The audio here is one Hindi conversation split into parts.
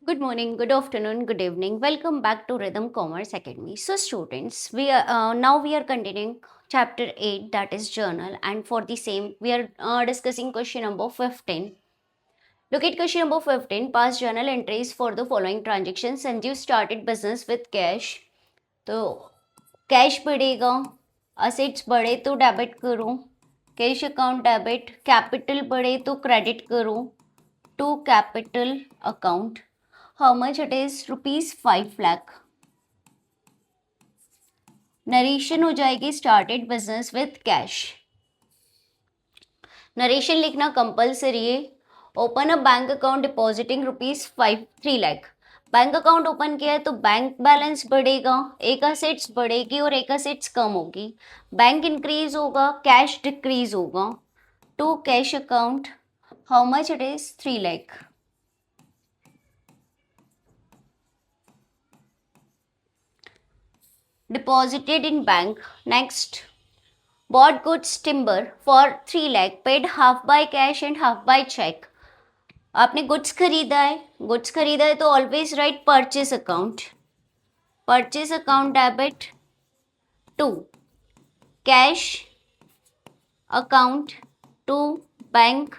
Good morning, good afternoon, good evening. Welcome back to Rhythm Commerce Academy. So, students, we are continuing chapter 8, that is journal, and for the same we are discussing question number 15. Look at question number 15. Past journal entries for the following transactions. Sanjeev started business with cash. तो कैश बढ़ेगा, असेट्स बढ़े तो डेबिट करो, कैश अकाउंट डेबिट, कैपिटल बढ़े तो क्रेडिट करो to capital account. How much it is? Rupees 5 lakh. Narration हो जाएगी started business with cash. Narration लिखना कंपलसरी है. Open a bank account depositing rupees 3 lakh. Bank account open किया है तो बैंक बैलेंस बढ़ेगा, एक असेट्स बढ़ेगी और एक असेट्स कम होगी. बैंक इंक्रीज होगा, कैश डिक्रीज होगा. To cash account. How much it is? 3 lakh. Deposited in bank. Next, bought goods timber for 3 lakh, paid half by cash and half by check. आपने गुड्स खरीदा है तो always write purchase account. Purchase account debit to cash account to bank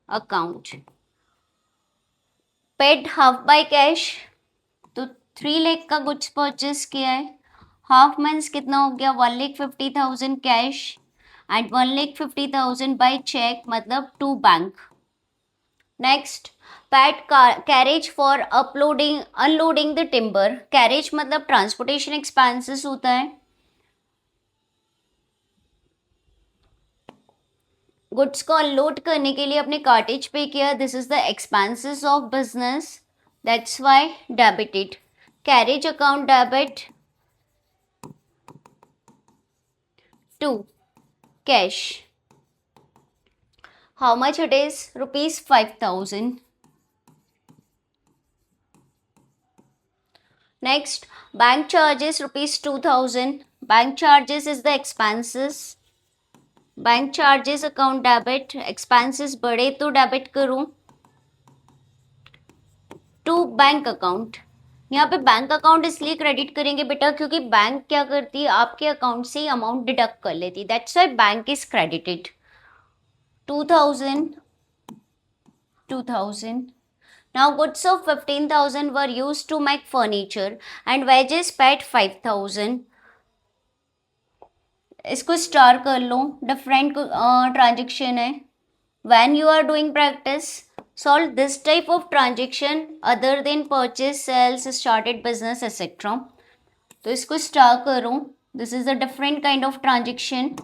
account. Paid half by cash, तो 3 लाख का गुड्स परचेस किया है. हाफ मंथ्स कितना हो गया? 1,50,000 कैश एंड 1,50,000 बाय चेक, मतलब to bank. Next, paid carriage for uploading unloading the timber. Carriage मतलब ट्रांसपोर्टेशन एक्सपेंसेस होता है. गुड्स को अनलोड करने के लिए अपने कार्टेज पे किया. This is the expenses of business, that's why debited. Carriage account debit to cash. How much it is? Rupees 5,000. Next, bank charges rupees 2,000. Bank charges is the expenses. Bank charges account debit. Expenses बढ़े तो डेबिट करूं टू बैंक अकाउंट. यहाँ पे बैंक अकाउंट इसलिए क्रेडिट करेंगे बेटा क्योंकि बैंक क्या करती है, आपके अकाउंट से ही अमाउंट डिडक्ट कर लेती है. That's why bank is credited. 2,000. 2,000. Now goods of 15,000 were used to make furniture and wages paid 5,000. इसको स्टार कर लो, डिफरेंट ट्रांजेक्शन है. When you are doing practice, solve this type of transaction other than purchase, sales, started business, etc. तो इसको स्टार करो. This is a different kind of transaction.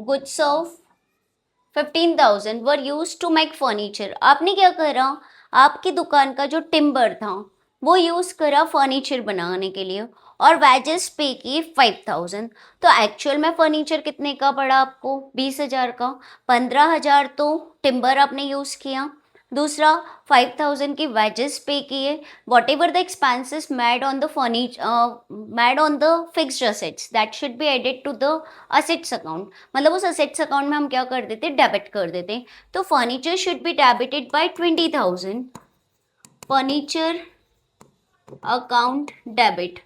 Goods of 15,000 were used to make furniture. आपने क्या करा, आपकी दुकान का जो टिम्बर था वो यूज करा फर्नीचर बनाने के लिए और वेजेस पे की 5,000. तो एक्चुअल में फर्नीचर कितने का पड़ा आपको? 20,000 का. 15,000 तो टिम्बर आपने यूज किया. दूसरा 5,000 की वेजेस पे किए. Whatever the expenses made on the made on the fixed assets that should be added to the assets account. मतलब उस असेट्स अकाउंट में हम क्या कर देते? डेबिट कर देते. तो furniture should be debited bye 20,000. Furniture account debit.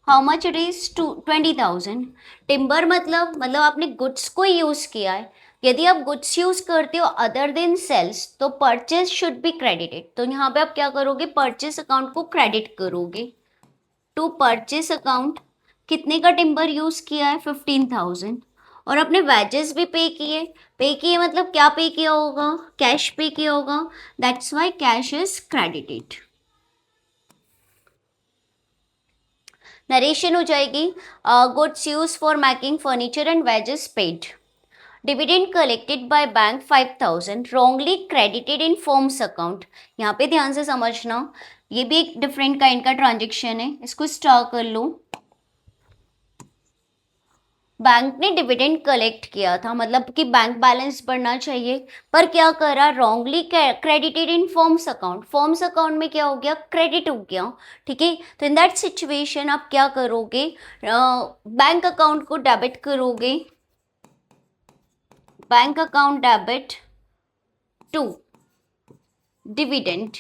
How much it is? 20,000. Timber मतलब आपने गुड्स को यूज किया है. यदि आप गुड्स यूज करते हो अदर देन सेल्स तो परचेज शुड बी क्रेडिटेड. तो यहाँ पे आप क्या करोगे? परचेस अकाउंट को क्रेडिट करोगे टू परचेस अकाउंट. कितने का टिम्बर यूज किया है? 15,000. और अपने वेजेस भी पे किए मतलब क्या पे किया होगा? कैश पे किया होगा. That's why cash is credited. Narration हो जाएगी goods use for making furniture and wages paid. Dividend collected by bank 5,000 wrongly credited in firms account. यहाँ पे ध्यान से समझना, ये भी एक डिफरेंट काइंड का ट्रांजेक्शन है. इसको स्टार कर लो. बैंक ने डिविडेंड कलेक्ट किया था, मतलब कि बैंक बैलेंस बढ़ना चाहिए, पर क्या करा, wrongly credited in forms account, forms account में क्या हो गया, क्रेडिट हो गया। ठीक है, तो इन दैट सिचुएशन आप क्या करोगे, बैंक अकाउंट को डेबिट करोगे, bank account debit to dividend,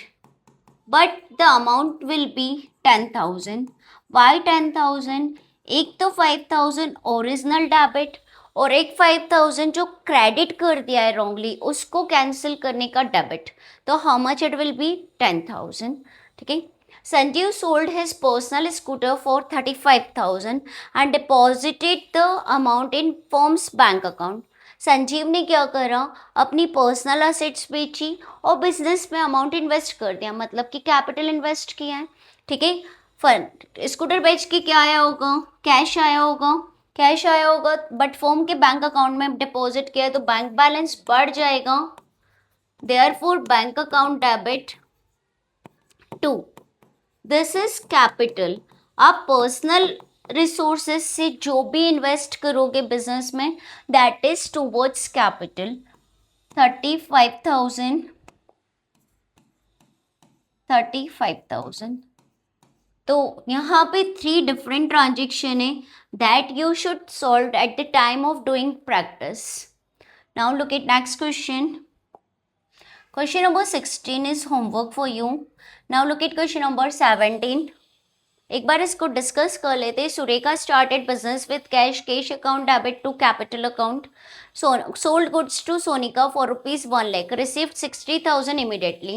but the amount will be 10,000। Why 10,000? एक तो 5,000 ओरिजिनल डेबिट और एक 5,000 जो क्रेडिट कर दिया है रॉन्गली उसको कैंसिल करने का डेबिट, तो how much it will be, 10,000। ठीक है, Sanjeev sold his personal scooter for 35,000 and deposited the amount in firms bank account. Sanjeev ने क्या करा, अपनी पर्सनल असेट्स बेची और बिजनेस में अमाउंट इन्वेस्ट कर दिया, मतलब कि कैपिटल इन्वेस्ट किया है। ठीक है, फंड स्कूटर बेच के क्या आया होगा, कैश आया होगा, कैश आया होगा, बट फर्म के बैंक अकाउंट में डिपॉजिट किया तो बैंक बैलेंस बढ़ जाएगा, therefore bank account debit to, this is capital. आप पर्सनल रिसोर्सेज से जो भी इन्वेस्ट करोगे बिजनेस में, दैट इज टूवर्ड्स कैपिटल। 35,000, 35,000। तो यहाँ पे 3 डिफरेंट ट्रांजेक्शन है that you should solve at the time of doing practice. Now look at next question. Question number 16 is homework for you. Now look at question number 17। एक बार इसको डिस्कस कर लेते हैं। Surekha started business with cash account debit to capital account, sold goods to Sonika for rupees 1 lakh, received 60,000 immediately.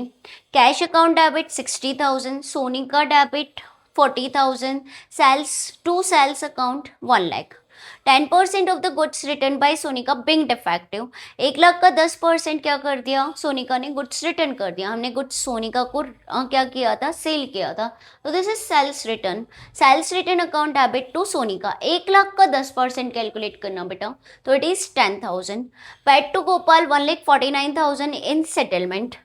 Cash account debit 60,000, Sonika debit 40,000, sales account 1 lakh. 10% of the goods return by Sonika being defective. 1 lakh का 10% क्या कर दिया, सोनिका ने गुड्स रिटर्न कर दिया। हमने गुड्स सोनिका को क्या किया था, सेल किया था, तो this is sales return. Sales return account debit to Sonika. 1 lakh का 10% कैलकुलेट करना बेटा, तो it is 10,000। Paid to Gopal 1,49,000 in settlement.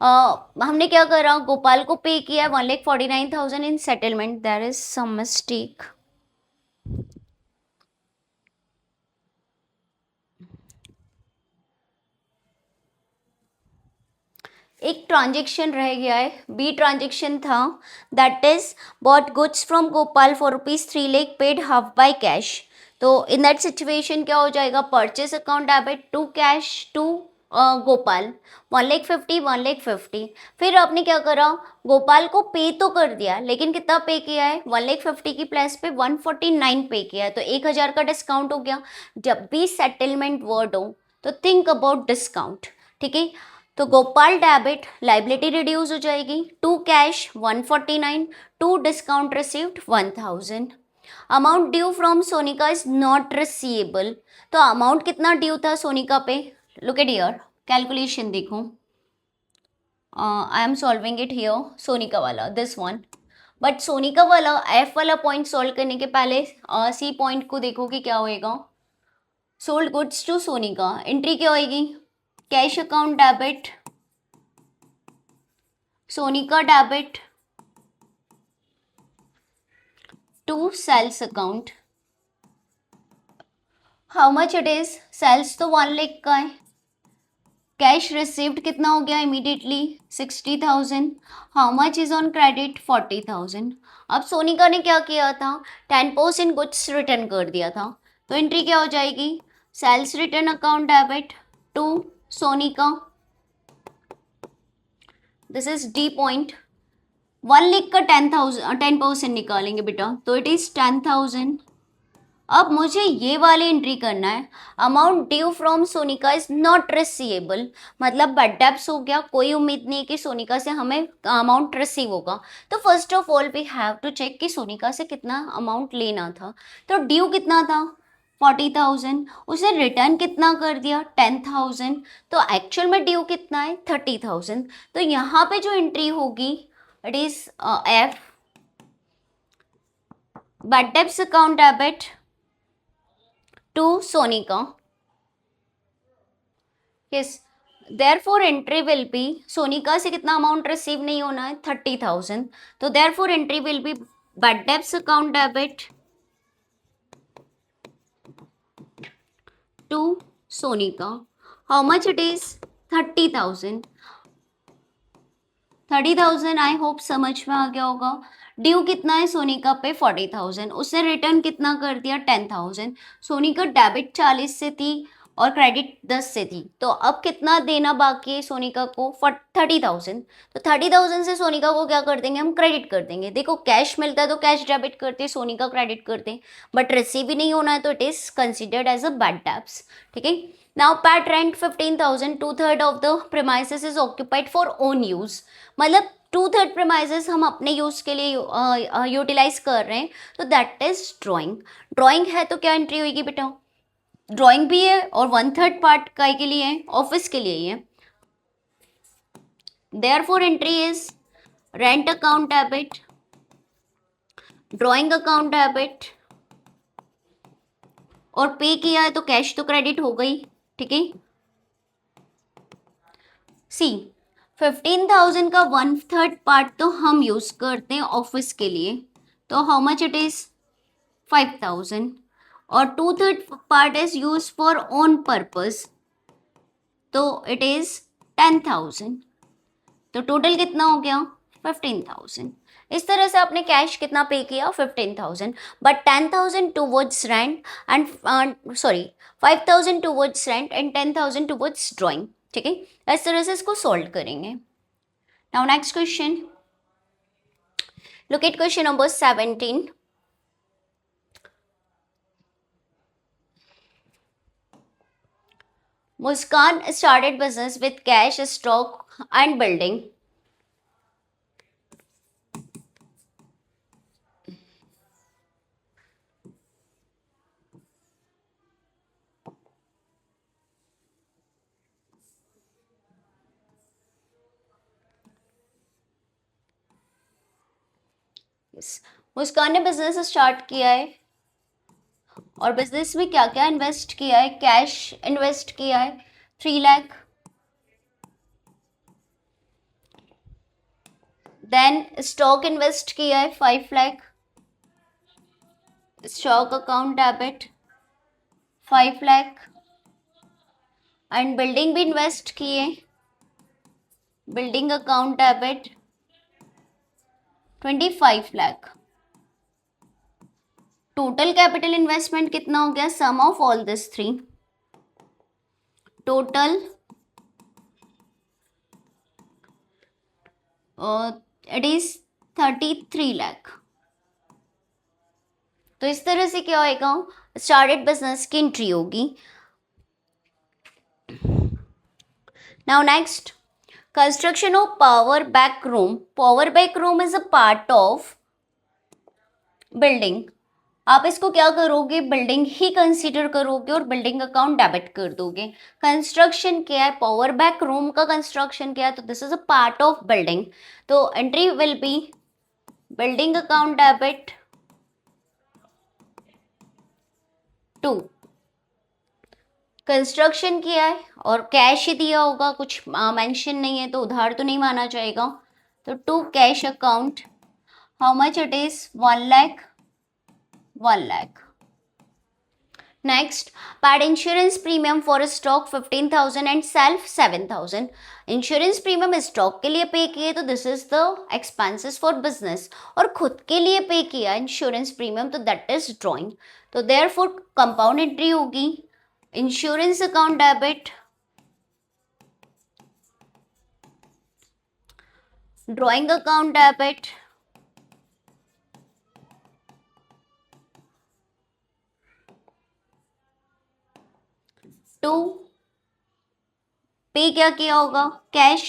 हमने क्या करा, गोपाल को पे किया 1,49,000 in settlement, there is some mistake. एक ट्रांजेक्शन रह गया है, बी ट्रांजेक्शन था, that is bought goods from Gopal for rupees 3 lakh, paid half by cash. तो इन दैट सिचुएशन क्या हो जाएगा, purchase account debit to cash to Gopal 1,50,000, 1,50,000। फिर आपने क्या करा, गोपाल को पे तो कर दिया, लेकिन कितना पे किया है, 1,50,000 की प्लेस पे 149 पे किया है, तो 1,000 का डिस्काउंट हो गया। जब भी सेटलमेंट वर्ड हो तो थिंक अबाउट डिस्काउंट। ठीक है, तो गोपाल डेबिट, लाइबिलिटी रिड्यूस हो जाएगी, to cash 149, to discount received 1,000। Amount due from Sonika is not receivable. तो अमाउंट कितना ड्यू था सोनिका पे, लुक एट हियर, कैलकुलेशन देखो, I am solving it here, Sonika वाला दिस वन। बट सोनिका वाला एफ वाला पॉइंट सॉल्व करने के पहले सी पॉइंट को देखो कि क्या होएगा। Sold goods to Sonika, entry क्या होएगी, cash account debit, Sonika debit to sales account. How much it is, sales तो 1 लाख का है, कैश रिसीव्ड कितना हो गया immediately 60,000, how much is on credit 40,000। अब सोनिका ने क्या किया था, 10% गुड्स रिटर्न कर दिया था, तो एंट्री क्या हो जाएगी, sales return account debit to Sonika, this is the point. 1 lakh का 10% निकालेंगे बेटा, तो इट इज 10,000। अब मुझे ये वाली एंट्री करना है, amount due from Sonika is not receivable, मतलब बैड डेब्ट्स हो गया, कोई उम्मीद नहीं है कि सोनिका से हमें अमाउंट रिसीव होगा। तो first of all we have to check कि सोनिका से कितना अमाउंट लेना था। तो ड्यू कितना था 40,000, उसे रिटर्न कितना कर दिया 10,000, तो एक्चुअल में ड्यू कितना है 30,000। तो यहाँ पे जो एंट्री होगी it is F, bad debts account debit to Sonika. yes, therefore entry will be, Sonika से कितना अमाउंट रिसीव नहीं होना है 30,000, तो therefore entry will be bad debts account debit to Sonika, how much it is? 30,000। 30,000 I hope समझ में आ गया होगा। ड्यू कितना है सोनिका पे? 40,000। उसने रिटर्न कितना कर दिया? 10,000। सोनिका डेबिट 40 से थी और क्रेडिट 10 से थी, तो अब कितना देना बाकी है सोनिका को? 30,000। तो 30,000 से सोनिका को क्या कर देंगे हम? क्रेडिट कर देंगे। देखो कैश मिलता है तो कैश डेबिट करते, सोनिका क्रेडिट करते, बट रिसीव ही नहीं होना है तो it is considered as a bad debts. ठीक है। Now paid rent 15,000, 2/3 of the premises is occupied for own use. मतलब 2/3 प्रेमाइजेस हम अपने यूज के लिए यूटिलाइज कर रहे हैं, तो दैट इज ड्राइंग। ड्राइंग है तो क्या एंट्री होगी बेटा? ड्राइंग भी है और 1/3 पार्ट काय के लिए है? ऑफिस के लिए ही है। Therefore entry is rent account debit, drawing account debit, और पे किया है तो कैश तो क्रेडिट हो गई। ठीक है। सी 15,000 का 1/3 पार्ट तो हम यूज करते हैं ऑफिस के लिए, तो हाउ मच इट इज? 5,000। और 2/3 part is use for own purpose, तो इट इज 10,000। तो टोटल कितना हो गया? 15,000। इस तरह से आपने कैश कितना पे किया? 15,000, but 10,000 towards rent and 5,000 towards rent and 10,000 towards drawing. ठीक है। इस तरह से इसको सॉल्व करेंगे। Now next question, look at question number 17। Muskan started business with cash, stock, and building. Yes. मुस्कान ने बिजनेस स्टार्ट किया है और बिजनेस में क्या क्या इन्वेस्ट किया है? कैश इन्वेस्ट किया है 3 लाख, देन स्टॉक इन्वेस्ट किया है 5 lakh, stock account debit 5 lakh, and building भी इन्वेस्ट किए, building account debit 25 lakh. Total capital investment कितना हो गया? Sum of all this three, total it is 33 lakh. तो इस तरह से क्या होएगा? स्टार्टेड बिजनेस की एंट्री होगी। Now next, construction of power back room. Power back room is a part of building. आप इसको क्या करोगे? बिल्डिंग ही कंसीडर करोगे और बिल्डिंग अकाउंट डेबिट कर दोगे। कंस्ट्रक्शन क्या है? पावर बैक रूम का कंस्ट्रक्शन क्या है? तो this is a part of building, तो entry will be building account debit 2। Construction किया है और कैश ही दिया होगा, कुछ मेंशन नहीं है तो उधार तो नहीं माना जाएगा, तो 2 cash account, how much it is? 1 lakh, 1 lakh. Next, paid insurance premium for stock 15,000 and self 7,000। Insurance premium stock के लिए पे किए तो this is the expenses for business, और खुद के लिए पे किया इंश्योरेंस प्रीमियम तो दैट इज ड्रॉइंग। तो देयरफॉर कंपाउंड एंट्री होगी insurance account debit, drawing account debit, to पे क्या किया होगा? Cash.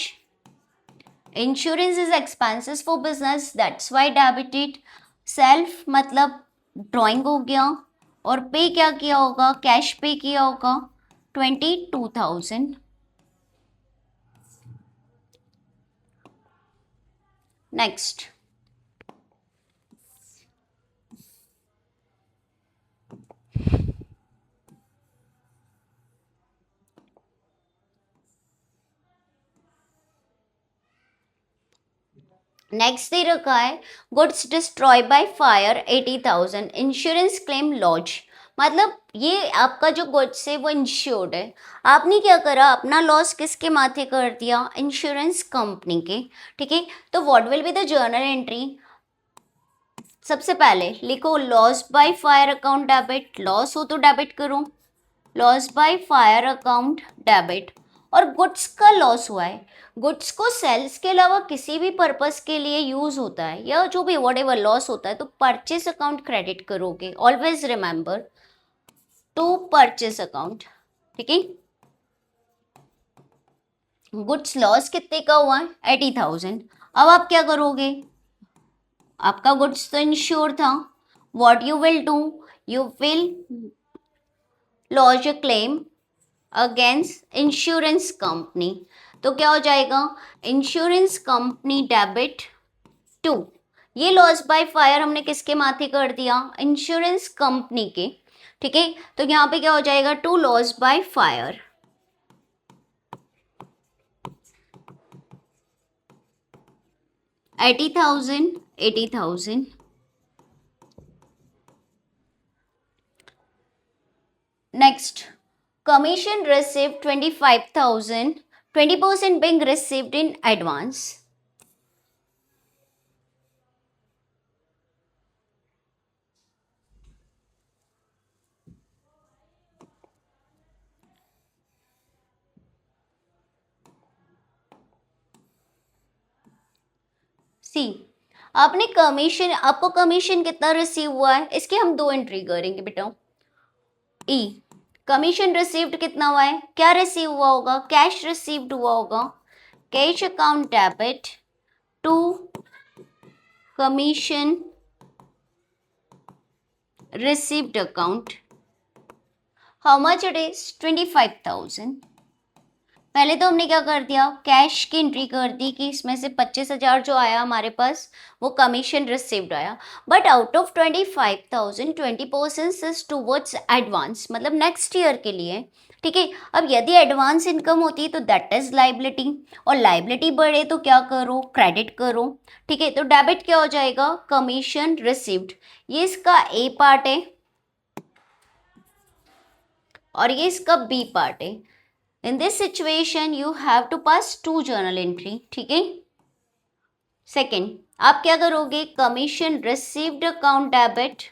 Insurance is expenses for business that's why debited. Self मतलब ड्रॉइंग हो गया, और पे क्या किया होगा? कैश पे किया होगा 22,000। नेक्स्ट, नेक्स्ट दे रखा है goods destroy by fire 80,000, insurance claim lodge. मतलब ये आपका जो गुड्स है वो इंश्योर्ड है। आपने क्या करा, अपना लॉस किसके माथे कर दिया, इंश्योरेंस कंपनी के। ठीक है, तो what will be the journal entry, सबसे पहले लिखो loss by fire account debit, loss हो तो डेबिट करो, loss by fire account debit. और गुड्स का लॉस हुआ है, गुड्स को सेल्स के अलावा किसी भी पर्पस के लिए यूज होता है या जो भी वट एवर लॉस होता है तो परचेस अकाउंट क्रेडिट करोगे, always remember to purchase account. ठीक है, गुड्स लॉस कितने का हुआ है, 80,000। अब आप क्या करोगे, आपका गुड्स तो इंश्योर था, what you will do, you will launch a claim against insurance company. तो क्या हो जाएगा, इंश्योरेंस कंपनी डेबिट टू, ये लॉस बाय फायर हमने किसके माथे कर दिया, इंश्योरेंस कंपनी के। ठीक है, तो यहाँ पे क्या हो जाएगा, to loss by fire. Eighty thousand. Next, commission received 25,000, 20% being received in advance. See, आपने कमीशन, आपको कमीशन कितना रिसीव हुआ है, इसकी हम दो एंट्री करेंगे बेटा। ई, कमीशन रिसीव्ड कितना हुआ है, क्या रिसीव हुआ होगा, कैश रिसीव्ड हुआ होगा, cash account debit to commission received account, how much it is 25,000। पहले तो हमने क्या कर दिया, कैश की एंट्री कर दी कि इसमें से 25,000 जो आया हमारे पास वो कमीशन रिसीव्ड आया। But out of 25,000 20% is towards advance, मतलब नेक्स्ट ईयर के लिए। ठीक है, अब यदि एडवांस इनकम होती है तो दैट इज लाइबिलिटी, और लाइबिलिटी बढ़े तो क्या करो, क्रेडिट करो। ठीक है, तो डेबिट क्या हो जाएगा, कमीशन रिसीव्ड, ये इसका ए पार्ट है और ये इसका बी पार्ट है। In this situation, you have to pass two journal entry. ठीक है, सेकेंड आप क्या करोगे, commission received account debit,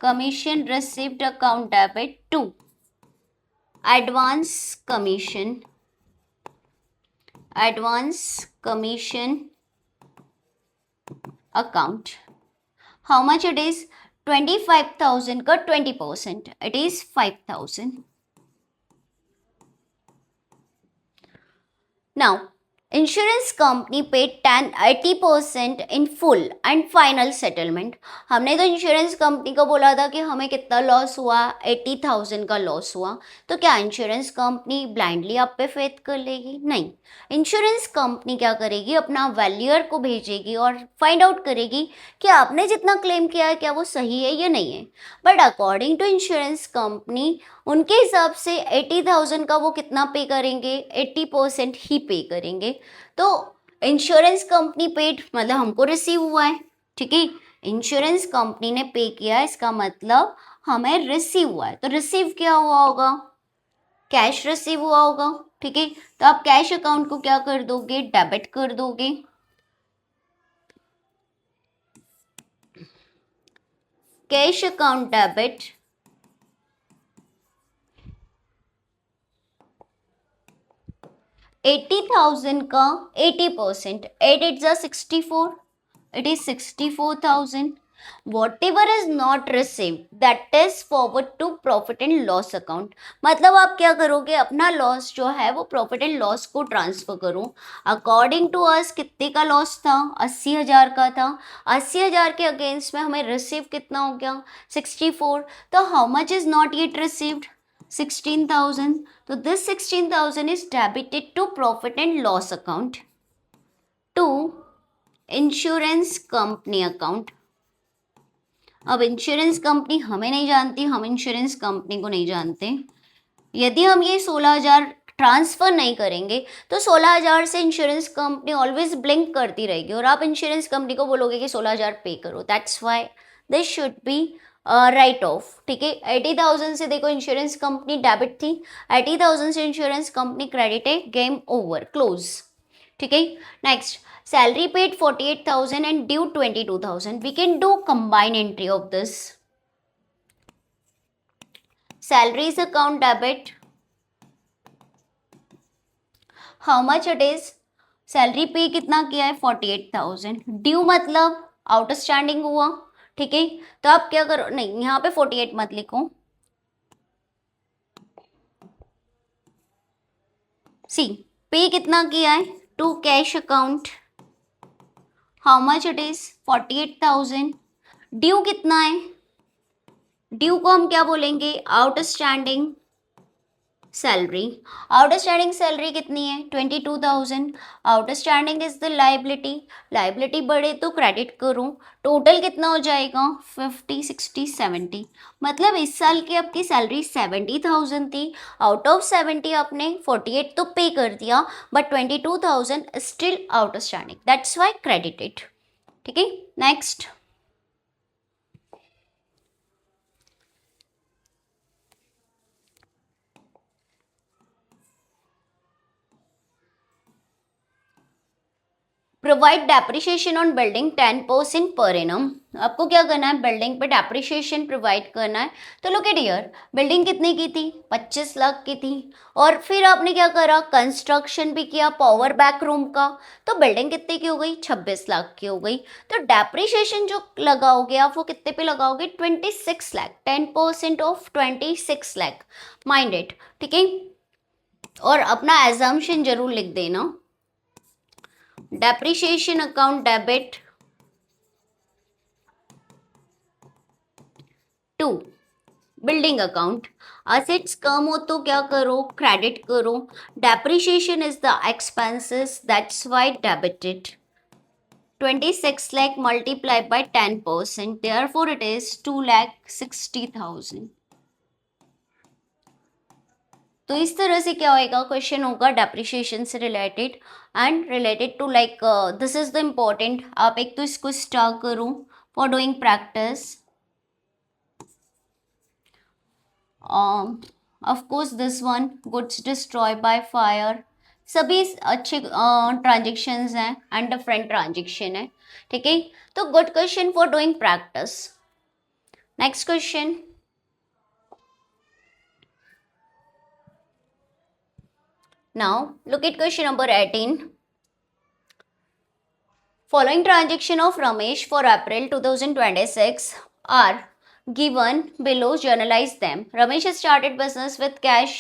commission received account debit to advance commission, advance commission account, how much it is, 25,000 का 20%, it is 5,000। Now, insurance company paid 80% in full and final settlement. हमने तो इंश्योरेंस कंपनी को बोला था कि हमें कितना लॉस हुआ, 80,000 का लॉस हुआ। तो क्या इंश्योरेंस कंपनी ब्लाइंडली आप पे फेथ कर लेगी, नहीं। इंश्योरेंस कंपनी क्या करेगी, अपना वैल्यूअर को भेजेगी और फाइंड आउट करेगी कि आपने जितना क्लेम किया है क्या वो सही है या नहीं है। But according to insurance company, उनके हिसाब से 80,000 का वो कितना पे करेंगे, 80% ही पे करेंगे। तो इंश्योरेंस कंपनी पेड मतलब हमको रिसीव हुआ है। ठीक है, इंश्योरेंस कंपनी ने पे किया है, इसका मतलब हमें रिसीव हुआ है। तो रिसीव क्या हुआ होगा, कैश रिसीव हुआ होगा। ठीक है, तो आप कैश अकाउंट को क्या कर दोगे, डेबिट कर दोगे। कैश अकाउंट डेबिट 80,000 का 80%, 8 8 जा 64, it is 64,000. Whatever is not received that is forward to profit and loss account. मतलब आप क्या करोगे, अपना लॉस जो है वो प्रॉफिट एंड लॉस को ट्रांसफर करो। अकॉर्डिंग टू अस कितने का लॉस था, 80,000 का था। 80,000 के अगेंस्ट में हमें रिसीव कितना हो गया, 64। तो how much is not yet received, 16,000. तो this 16,000 is debited to profit and loss account to insurance company account. अब इंश्योरेंस कंपनी हमें नहीं जानती, हम इंश्योरेंस कंपनी को नहीं जानते। यदि हम ये 16,000 ट्रांसफ़र नहीं करेंगे तो 16,000 से इंश्योरेंस कंपनी ऑलवेज ब्लिंक करती रहेगी और आप इंश्योरेंस कंपनी को बोलोगे कि 16,000 पे करो. That's why this should be right of. ठीक है, 80,000 से देखो इंश्योरेंस कंपनी डेबिट थी, 80,000 से इंश्योरेंस कंपनी क्रेडिट है, गेम ओवर, क्लोज. ठीक है. Next, salary paid 48,000 and due 22,000. We can do combine entry of this. Salaries account debit, how much it is, salary pay कितना किया है 48,000, ड्यू मतलब आउटस्टैंडिंग हुआ. ठीक है, तो आप क्या करो, नहीं यहाँ पे 48 मत लिखो, सी पे कितना किया है to cash account, how much it is 48,000, due कितना है, ड्यू को हम क्या बोलेंगे, आउटस्टैंडिंग सैलरी. आउटस्टैंडिंग सैलरी कितनी है 22,000. Outstanding is the liability, liability बढ़े तो क्रेडिट करो. टोटल कितना हो जाएगा 50, 60, 70. मतलब इस साल की आपकी सैलरी 70,000 थी, आउट ऑफ 70 आपने 48 तो पे कर दिया, but 22,000 still outstanding, that's why credited. ठीक है. Next, provide depreciation on building 10% per annum. आपको क्या करना है, बिल्डिंग पे डेप्रिसिएशन प्रोवाइड करना है. तो लुक एट हियर, बिल्डिंग कितने की थी 25 लाख की थी, और फिर आपने क्या करा, कंस्ट्रक्शन भी किया पावर बैक रूम का, तो बिल्डिंग कितने की हो गई 26 लाख की हो गई. तो डेप्रिसिएशन जो लगाओगे आप वो कितने पे लगाओगे 26 lakh, 10% of 26 lakh, mind it. ठीक है, और अपना एजम्पशन जरूर लिख देना. Depreciation account debit to building account. Assets कम हो तो क्या करो, क्रेडिट करो. Depreciation is the expenses, that's why debited. 26 lakh multiplied by 10%, therefore it is 2,60,000. तो इस तरह से क्या होएगा, क्वेश्चन होगा डेप्रिसिएशन से related and related to like this is the important. आप एक तो इसको स्टार्ट करो for doing practice. Of course this one, goods destroy by fire, सभी अच्छे ट्रांजेक्शन्स हैं एंड डिफरेंट ट्रांजेक्शन है. ठीक है, तो good question for doing practice. Next question, now look at question number 18. Following transaction of Ramesh for April 2026 are given below, journalize them. Ramesh started business with cash.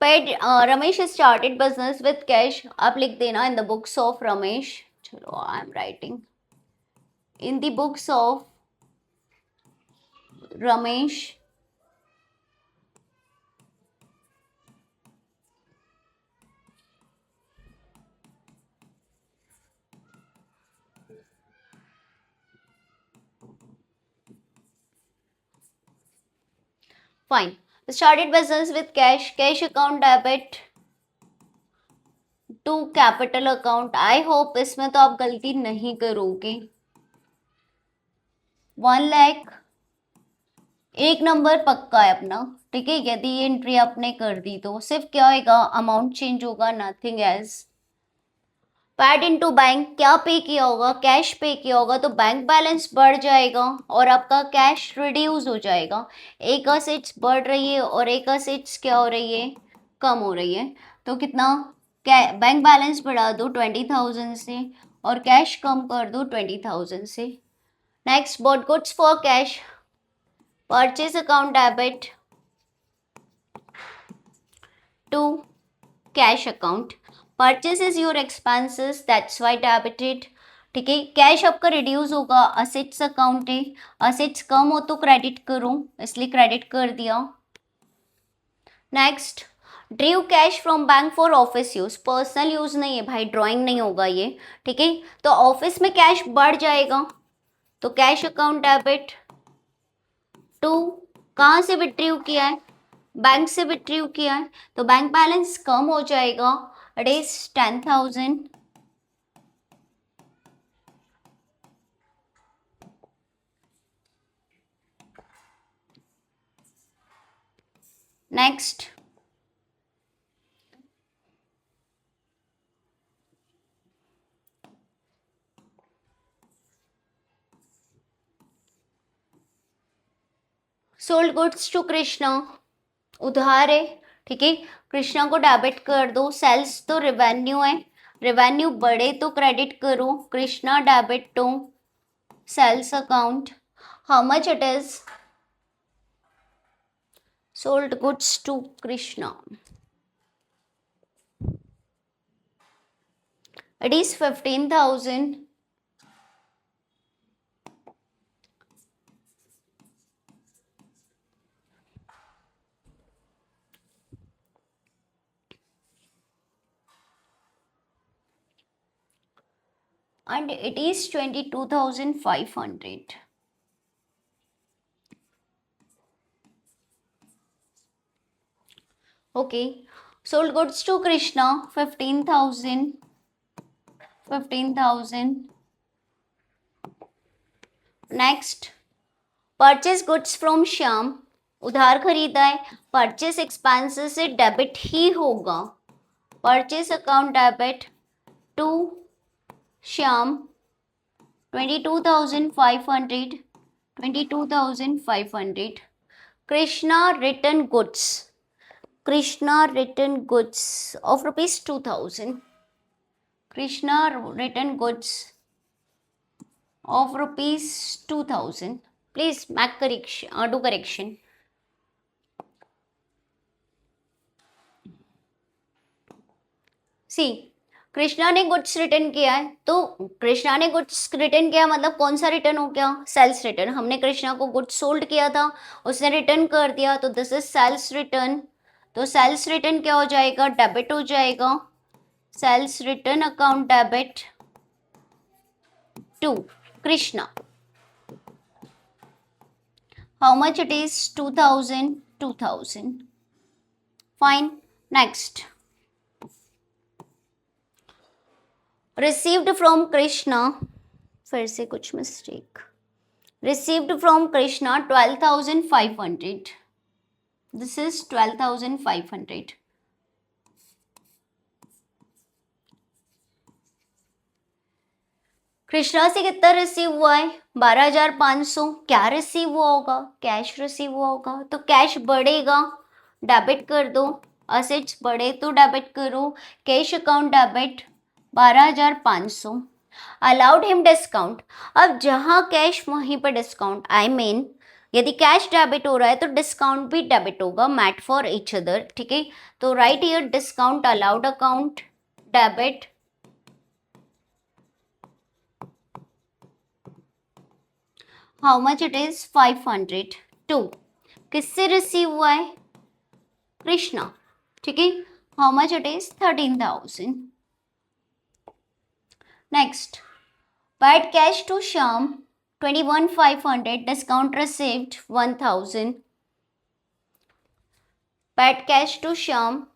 Paid, Ramesh started business with cash. आप लिख देना in the books of Ramesh. चलो, I am writing in the books of Ramesh. Fine. Started business with cash. Cash account debit to capital account. I hope इसमें तो आप गलती नहीं करोगे. 1 लाख, एक नंबर पक्का है अपना. ठीक है, यदि ये एंट्री आपने कर दी तो सिर्फ क्या होगा, अमाउंट चेंज होगा, nothing else. Pad into bank, क्या पे किया होगा, कैश पे किया होगा, तो बैंक बैलेंस बढ़ जाएगा और आपका कैश रिड्यूस हो जाएगा. एक असेट्स बढ़ रही है और एक असेट्स क्या हो रही है, कम हो रही है. तो कितना, बैंक बैलेंस बढ़ा दो 20,000 से और कैश कम कर दो 20,000 से. Next, bought goods for cash, purchase account debit to cash account. Purchase is your expenses, that's why debited. ठीक है, कैश आपका रिड्यूस होगा, असेट्स अकाउंट है, असेट्स कम हो तो क्रेडिट करूं, इसलिए क्रेडिट कर दिया। Next, ड्रीव cash from bank for office use, personal use नहीं है भाई, ड्राइंग नहीं होगा ये, ठीक है। तो ऑफिस में कैश बढ़ जाएगा, तो कैश अकाउंट डेबिट टू, कहाँ से विड्रीव किया है, बैंक से विड्रीव किया है, तो बैंक बैलेंस कम हो जाएगा, it is 10,000। Next, sold goods to Krishna, उधार है, ठीक है, कृष्णा को डेबिट कर दो, सेल्स तो रेवेन्यू है, रेवेन्यू बढ़े तो क्रेडिट करो, Krishna debit to sales account, how much it is, sold goods to Krishna, it is 15,000। and it is 22,500. Okay, sold goods to Krishna 15,000. 15,000. Next, purchase goods from Shyam, उधार खरीदा है, परचेस एक्सपेंसेस से डेबिट ही होगा, purchase account debit to Shyam 22,500, 22,500. Krishna return goods, Krishna return goods of rupees 2,000, Krishna return goods of rupees 2,000. Please make correction, do correction. सी, कृष्णा ने गुड्स रिटर्न किया है, तो कृष्णा ने गुड्स रिटर्न किया मतलब कौन सा रिटर्न हो गया, सेल्स रिटर्न, हमने कृष्णा को गुड्स सोल्ड किया था, उसने रिटर्न कर दिया, तो दिस इज सेल्स रिटर्न, तो सेल्स रिटर्न क्या हो जाएगा, डेबिट हो जाएगा, sales return account debit to Krishna, how much it is 2,000, 2,000, fine. Next, received from Krishna, फिर से कुछ mistake, received from Krishna 12,500, this is 12,500। Krishna से कितना रिसीव हुआ है, 12,500, क्या रिसीव हुआ होगा, कैश रिसीव हुआ होगा, तो कैश बढ़ेगा, डेबिट कर दो, असेट्स बढ़े तो डेबिट करो, cash account debit 12,500, allowed him discount, अब जहां कैश वहीं पर डिस्काउंट, आई मीन यदि कैश डेबिट हो रहा है तो डिस्काउंट भी डेबिट होगा, मैट फॉर ईच अदर, ठीक है, तो write here discount allowed account debit, how much it is 500, 2, किससे रिसीव हुआ है, कृष्णा, ठीक है, how much it is 13,000। Next, paid cash to Shyam 21,500, discount received 1,000, paid cash to Shyam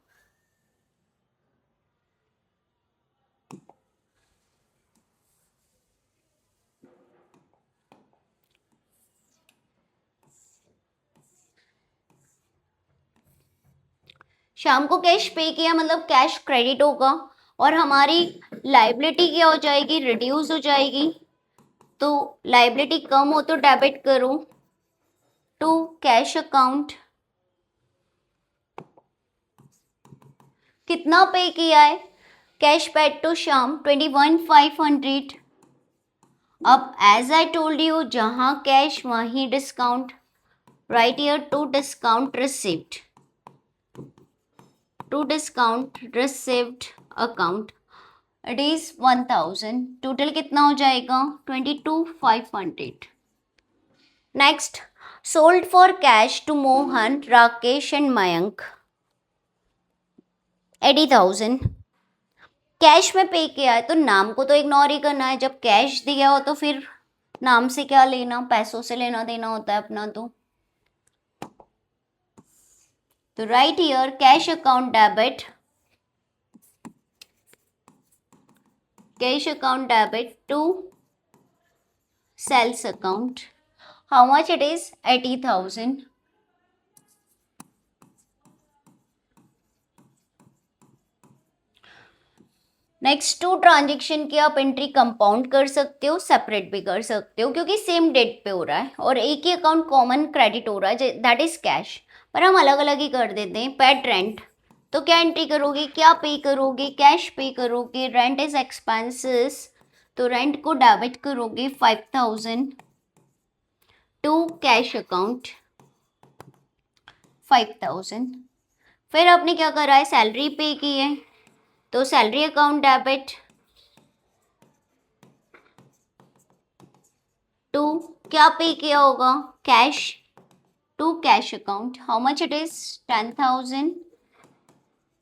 शाम को कैश पे किया मतलब कैश क्रेडिट होगा, और हमारी लाइबिलिटी क्या हो जाएगी, रिड्यूस हो जाएगी, तो लाइबिलिटी कम हो तो डेबिट करो टू कैश अकाउंट, कितना पे किया है, कैश पेड टू शाम 21,500, अब एज आई टोल्ड यू जहां कैश वहीं discount, right here to discount received, to discount received account, it is 1000, total कितना हो जाएगा 22,500. Next, sold for cash to Mohan, Rakesh and Mayank 80,000. Cash में पे किया है तो नाम को तो इग्नोर ही करना है, जब कैश दिया हो तो फिर नाम से क्या लेना, पैसों से लेना देना होता है अपना. तो write here cash account debit, cash account debit to sales account. How much it is? 80,000. Next, to transaction की आप एंट्री कंपाउंड कर सकते हो, सेपरेट भी कर सकते हो, क्योंकि सेम डेट पे हो रहा है और एक ही अकाउंट कॉमन क्रेडिट हो रहा है, दैट इज कैश, पर हम अलग अलग ही कर देते हैं. पेड रेंट, तो क्या एंट्री करोगे, क्या पे करोगे, कैश पे करोगे, रेंट इज एक्सपेंसेस, तो रेंट को डेबिट करोगे 5,000 टू कैश अकाउंट 5,000. फिर आपने क्या करा है, सैलरी पे की है, तो सैलरी अकाउंट डेबिट टू क्या पे किया होगा, cash, to cash account. How much it is 10,000.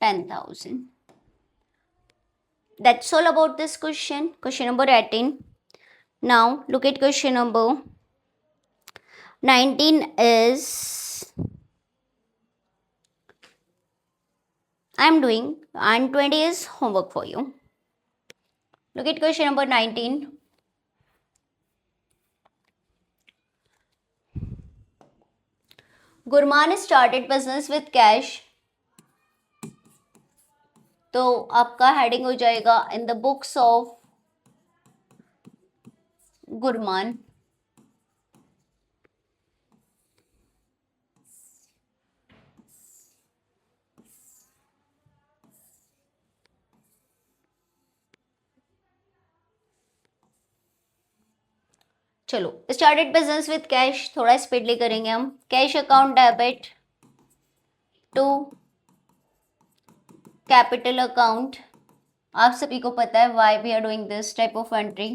10,000. That's all about this question. Question number 18. Now look at question number 19 is, I'm doing, and 20 is homework for you. Look at question number 19. Gurman started business with cash. तो आपका हेडिंग हो जाएगा in the books of Gurman. चलो, स्टार्टेड बिजनेस विद कैश, थोड़ा स्पीडली करेंगे हम. Cash account debit to capital account. आप सभी को पता है why we are doing this type of entry.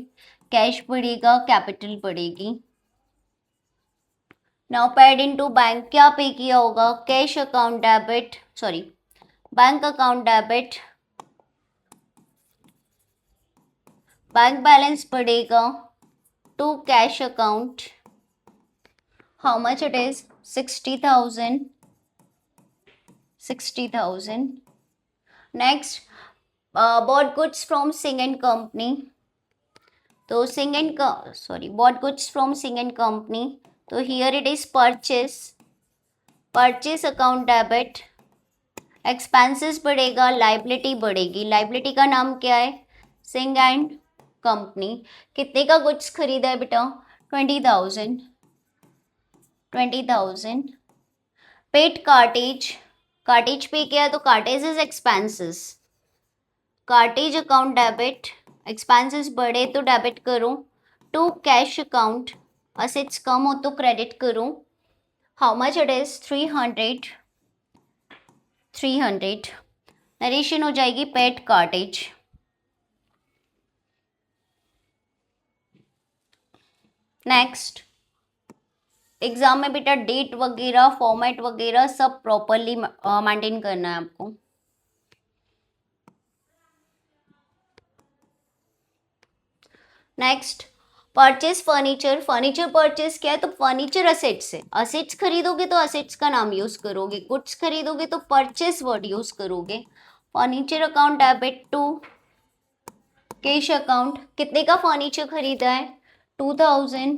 Cash बढ़ेगा, कैपिटल बढ़ेगी. नाउ पेड इनटू बैंक, क्या पे किया होगा, cash account debit, sorry bank account debit, bank balance बढ़ेगा to cash account. How much it is 60,000. 60,000. Next, bought goods from Singh and Company. तो Singh and bought goods from Singh and Company. तो here it is purchase, purchase account debit. Expenses बढ़ेगा, लाइबिलिटी बढ़ेगी. लाइबिलिटी का नाम क्या है, सिंह एंड कंपनी. कितने का गुड्स खरीदा है बेटा, 20,000. 20,000. पेड कार्टेज, कार्टेज पे किया तो cartage is expenses. Cartage account debit, expenses बढ़े तो डेबिट करो टू कैश अकाउंट. असेट्स कम हो तो क्रेडिट करो. How much it is 300. 300. Narration हो जाएगी पेड कार्टेज. नेक्स्ट, एग्जाम में बेटा डेट वगैरह, फॉर्मेट वगैरह सब प्रॉपरली मेंटेन करना है आपको. Next, purchase furniture. Furniture purchase क्या है, तो फर्नीचर असेट्स है. असेट्स खरीदोगे तो असेट्स का नाम यूज करोगे, गुड्स खरीदोगे तो परचेज वर्ड यूज करोगे. Furniture account debit to cash account. कितने का फर्नीचर खरीदा है, 2,000.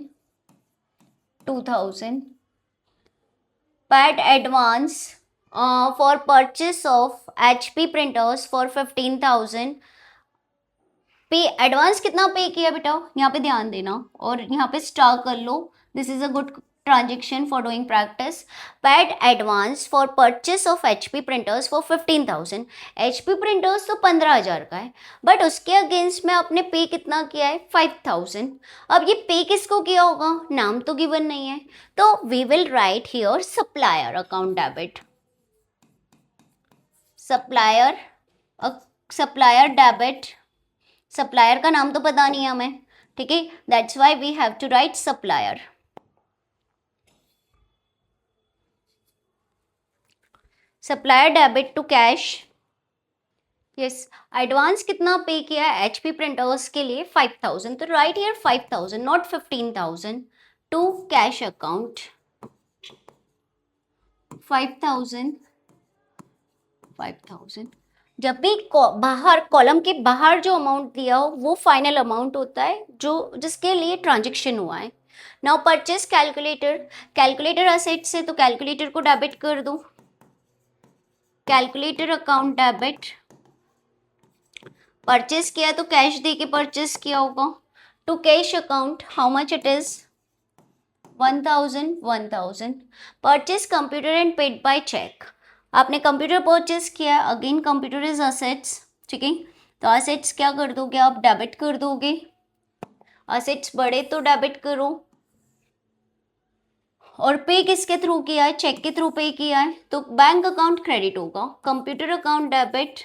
2,000. Paid advance for purchase of HP printers for 15,000. Pay advance कितना पे किया बेटा, यहाँ पे ध्यान देना और यहाँ पे स्टार कर लो. This is a good transaction for doing practice. Paid advance for purchase of HP printers for 15,000. HP printers तो 15,000 का है, बट उसके अगेंस्ट में आपने पे कितना किया है, 5,000. अब ये पे किसको किया होगा, नाम तो गिवन नहीं है, तो we will write here supplier account debit. Supplier, supplier debit supplier का नाम तो पता नहीं है हमें, ठीक है, that's why we have to write supplier. Supplier debit to cash, yes, advance कितना पे किया है एचपी प्रिंटर्स के लिए 5000, तो write here 5000 not 15,000 to cash account 5000 5000। जब भी बाहर कॉलम के बाहर जो अमाउंट दिया हो वो फाइनल अमाउंट होता है जो जिसके लिए ट्रांजेक्शन हुआ है। Now purchase calculator, calculator asset से तो कैलकुलेटर को डेबिट कर दो, कैलकुलेटर अकाउंट डेबिट, परचेस किया तो कैश दे के परचेस किया होगा, to cash account how much it is 1000 purchase computer and paid by cheque, आपने कंप्यूटर परचेस किया, अगेन कंप्यूटर इज असेट्स, ठीक है, तो असेट्स क्या कर दोगे आप, डेबिट कर दोगे, असेट्स बढ़े तो डेबिट करो, और पे किसके थ्रू किया है, चेक के थ्रू पे किया है, तो बैंक अकाउंट क्रेडिट होगा, computer account debit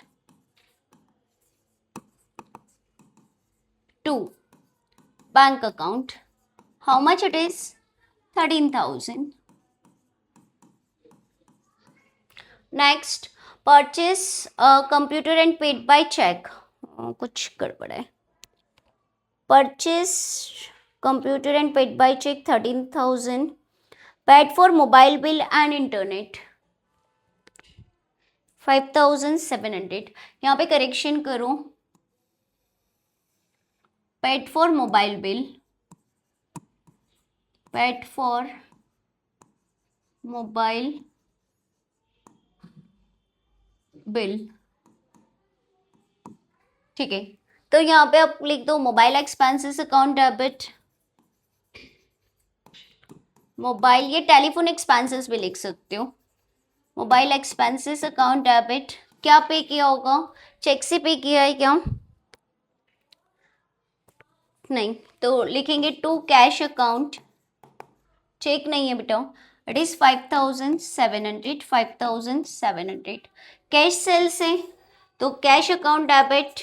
to bank account how much it is 13,000। Next purchase computer and paid by cheque, कुछ गड़बड़ है, purchase computer and paid by cheque 13,000, paid for mobile bill and internet 5,700, यहाँ पे करेक्शन करो, paid for mobile bill, paid for mobile bill, ठीक है, तो यहाँ पे आप लिख दो mobile expenses account debit, mobile, ये टेलीफोन एक्सपेंसेस भी लिख सकते हो, मोबाइल एक्सपेंसेस अकाउंट डेबिट, क्या पे किया होगा, चेक से पे किया है क्या, नहीं, तो लिखेंगे टू कैश अकाउंट, चेक नहीं है बेटा, इट इज 5,700 कैश सेल से, तो cash account debit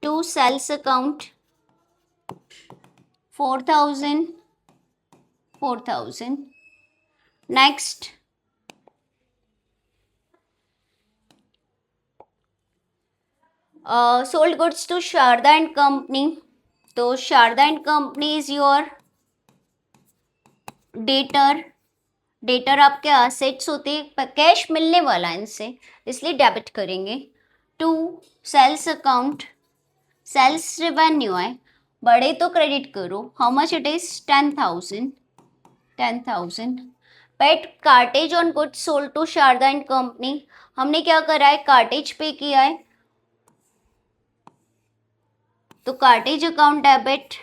to sales account 4,000। Next sold goods to Sharda and company, तो Sharda and company is your debtor, debtor आपके असेट्स होते हैं, कैश मिलने वाला है इनसे इसलिए डेबिट करेंगे, to sales account, sales revenue है, बड़े तो क्रेडिट करो, how much it is 10,000। Paid cartage on goods sold to Sharda and company, हमने क्या करा है, कार्टेज पे किया है, तो cartage account debit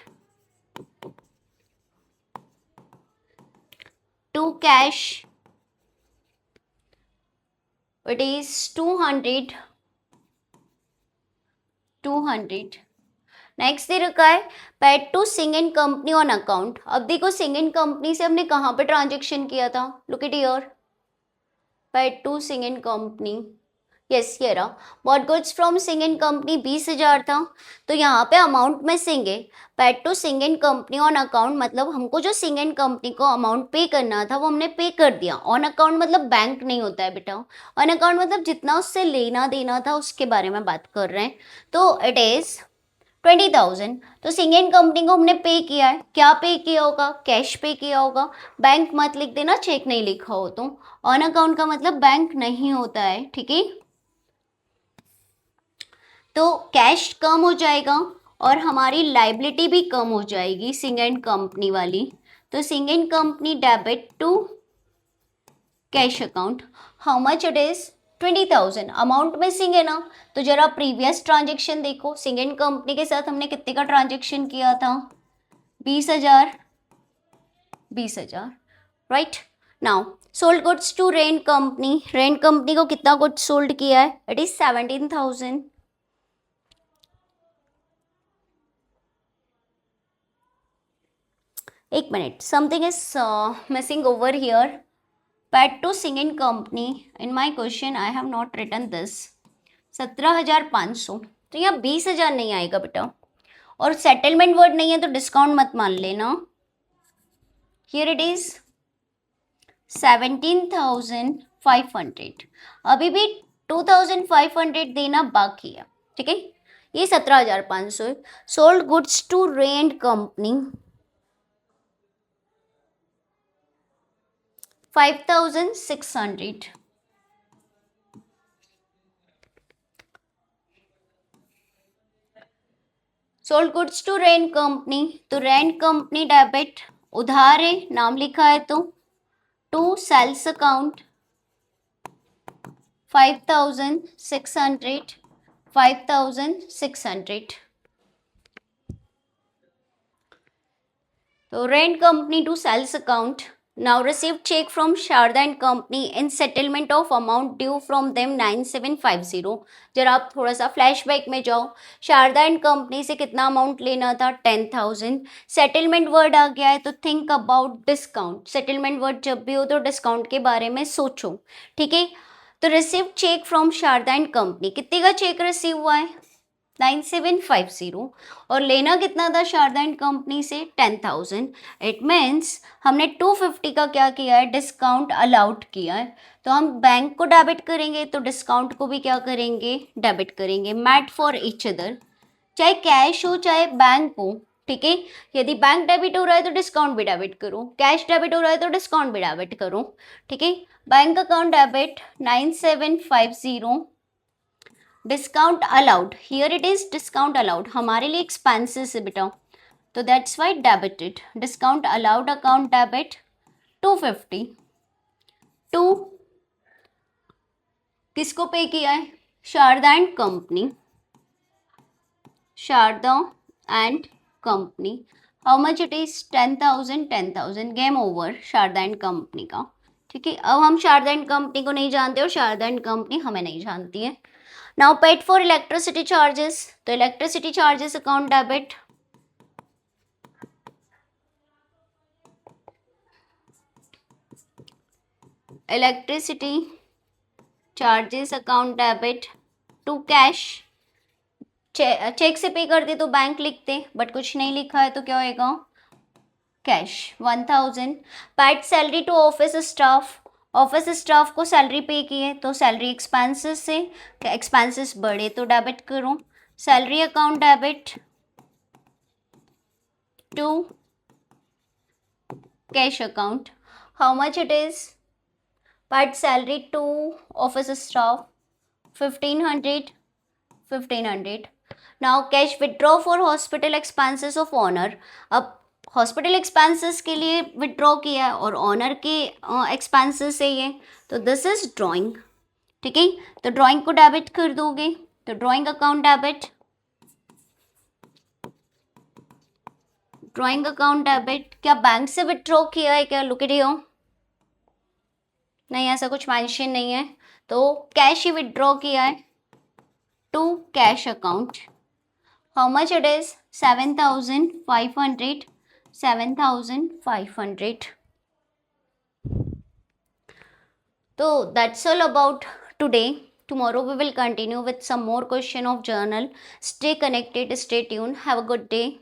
to cash, it is 200। Next दे रखा है paid to Singh in company on account, अब देखो सिंग इन कंपनी से हमने कहाँ पे ट्रांजेक्शन किया था, look it here, paid to Singh in company, yes ये रहा, what goods from Singh in company 20,000 था, तो यहाँ पे अमाउंट में सिंग है, paid to Singh in company on account मतलब हमको जो सिंग इन कंपनी को अमाउंट पे करना था वो हमने पे कर दिया, ऑन अकाउंट मतलब बैंक नहीं होता है बेटा, ऑन अकाउंट मतलब जितना उससे लेना देना था उसके बारे में बात कर रहे हैं, तो इट इज 20,000, तो सिंग इन कंपनी को हमने पे किया है, क्या पे किया होगा, कैश पे किया होगा, बैंक मत लिख देना चेक नहीं लिखा हो, तो ऑन अकाउंट का मतलब बैंक नहीं होता है, ठीक है, तो कैश कम हो जाएगा और हमारी लाइबिलिटी भी कम हो जाएगी सिंग एंड कंपनी वाली, तो Singh and company debit to cash account, how much it is 20,000, amount में सिंग है ना, तो जरा प्रीवियस ट्रांजेक्शन देखो, सिंग एंड कंपनी के साथ हमने कितने का ट्रांजेक्शन किया था, 20,000 right. Now sold goods to rent company, rent company को कितना गुड्स सोल्ड किया है, इट इज 17,000। एक minute, something is missing over here, paid to Singh in company, in my question I have not written this, 17,500, तो यहाँ 20,000 नहीं आएगा बेटा, और सेटलमेंट वर्ड नहीं है तो डिस्काउंट मत मान लेना। हियर इट इज 17,500, अभी भी 2,500 देना बाकी है, ठीक है। ये 17,500 है। Sold goods to rent company 5,600, sold goods to rent company, तो रेंट कंपनी डेबिट, उधार है, नाम लिखा है तो टू सेल्स अकाउंट 5,600, 5,600, तो rent company to sales account. Now receive cheque from Sharda and company in settlement of amount due from them 9750। जरा आप थोड़ा सा फ्लैशबैक में जाओ, शारदा एंड कंपनी से कितना अमाउंट लेना था, 10,000। सेटलमेंट वर्ड आ गया है तो think about discount, settlement word जब भी हो तो डिस्काउंट के बारे में सोचो, ठीक है। तो receive cheque from Sharda and company, कितने का चेक रिसीव हुआ है, 9750, और लेना कितना था शारदा एंड कंपनी से, 10,000। इट मीन्स हमने 250 का क्या किया है, डिस्काउंट अलाउड किया है। तो हम बैंक को डेबिट करेंगे तो डिस्काउंट को भी क्या करेंगे, डेबिट करेंगे। मैट फॉर ईच अदर, चाहे कैश हो चाहे बैंक हो, ठीक है। यदि बैंक डेबिट हो रहा है तो डिस्काउंट भी डेबिट करो, कैश डेबिट हो रहा है तो डिस्काउंट भी डेबिट करो, ठीक है। Bank account debit 9750, discount allowed, here it is discount allowed, हमारे लिए एक्सपेंसेस है बेटा, तो that's why debited. Discount allowed account debit 250, to किसको पे किया है, Sharda and company, Sharda and company. How much it is, 10,000, 10,000, game over Sharda and company का, ठीक है। अब हम शारदा एंड कंपनी को नहीं जानते और शारदा एंड कंपनी हमें नहीं जानती है। Now paid for electricity charges, तो electricity charges account debit, electricity charges account debit to cash, cheque से पे करते तो बैंक लिखते, बट कुछ नहीं लिखा है तो क्या होएगा, cash 1,000। Paid salary to office staff, office staff को सैलरी पे की है तो सैलरी एक्सपेंसेस से, एक्सपेंसेस बढ़े तो डेबिट करो, salary account debit to cash account. How much it is, paid salary to office staff 1,500, 1,500। Now cash withdraw for hospital expenses of owner, अब हॉस्पिटल एक्सपेंसेस के लिए विड्रॉ किया है और ऑनर के एक्सपेंसेस है ये, तो दिस इज ड्राइंग, ठीक है। तो ड्राइंग को डेबिट कर दोगे, तो drawing account debit, drawing account debit. क्या बैंक से विड्रॉ किया है क्या, लुक एट हियर, नहीं ऐसा कुछ मेंशन नहीं है, तो कैश ही विड्रॉ किया है to cash account. How much it is, 7,500, 7,500। So that's all about today. Tomorrow we will continue with some more question of journal. Stay connected, stay tuned. Have a good day.